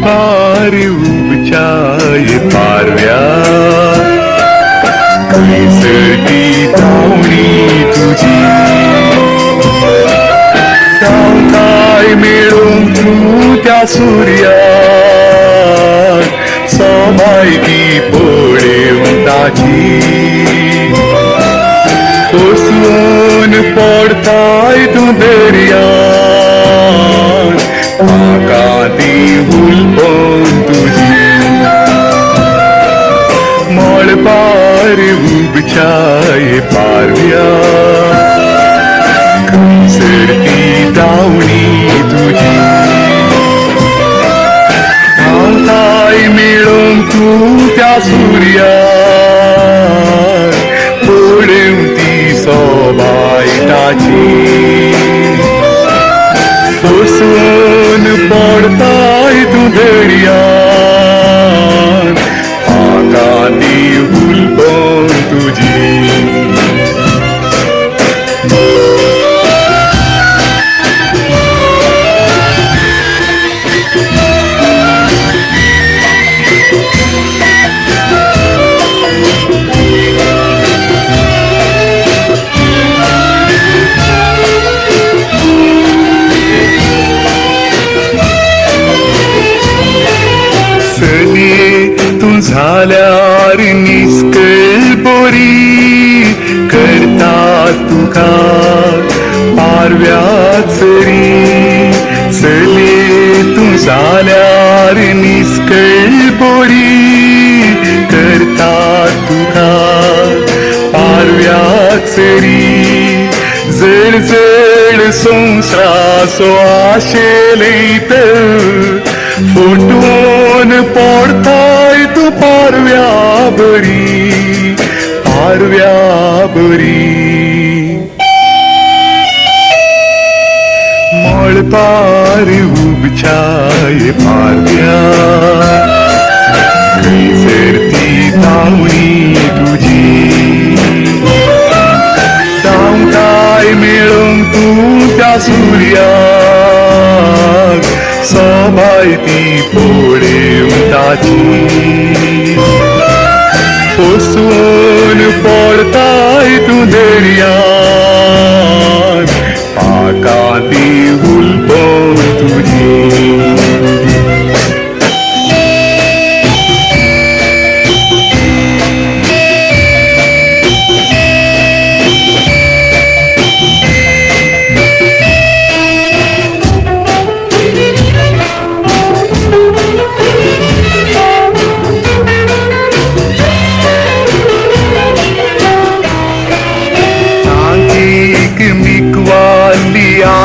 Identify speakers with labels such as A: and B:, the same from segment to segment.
A: पार उबचाय पारव्या कैसरती धावणी तुझी काय मिळून तू त्या सूर्या सोमायती पळेवून ताची कोसळून पडताय तू दर्या आकाती उलपण तुझी मळ पार उबचाय पारव्या कैसरती धावणी तुझी धावताय मिळून तू त्या सूर्या पळून ती सोबायताची कोसळून पडताय तू दर्या आकाती उलपण तुझी तू झाल्यार निस्कळ बोरी करता तुका पारव्याचरी चले तू झाल्यार निस्कळ बोरी करता तुका पारव्याचरी जड जड संसाराचो आशेलैत फुटून पडताय तू पारव्या बरी पारव्या बरी मळ पार उबचाय पारव्या कैसरती धावणी तुझी धावताय मिळून तू त्या सूर्या सोबायती पळेवून ताची कोसळून पडताय तू दर्या आकाती उलपण तुझी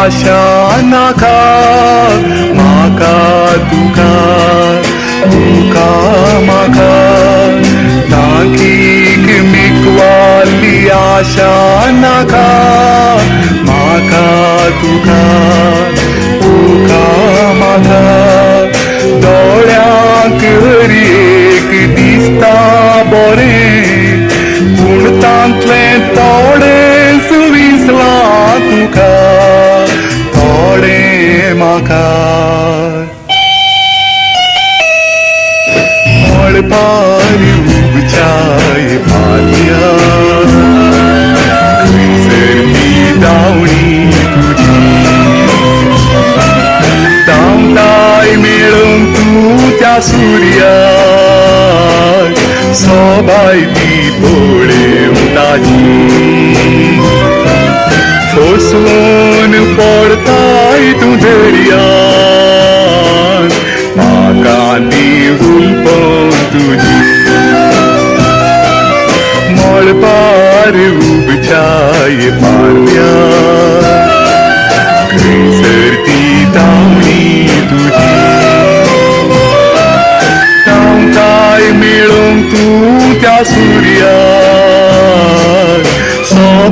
A: आशा नाका माका तुका तुका माका तांकीक मिकवाली आशा नाका माका तुका तुका माका दोळ्यांक हरी एक दिसता बरें पूण तांतलें थोडें सुविसला तुका माका मळ पार उबचाय पारव्या कैसरती धावणी तुझी धावताय मिळून तू त्या सूर्या सोबायती पळेवून ताची कोसळून पडताय तू दर्या आकाती उलपण तुझी मळ पार उबचाय पारव्या कैसरती धावणी तुझी धावताय मिळून तू त्या सूर्या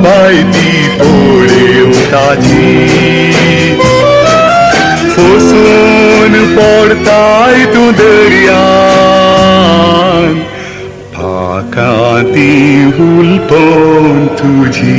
A: भायती पळेव ताची फसून पडताय तूं दर्यान फाकां ती हुलपण तुजी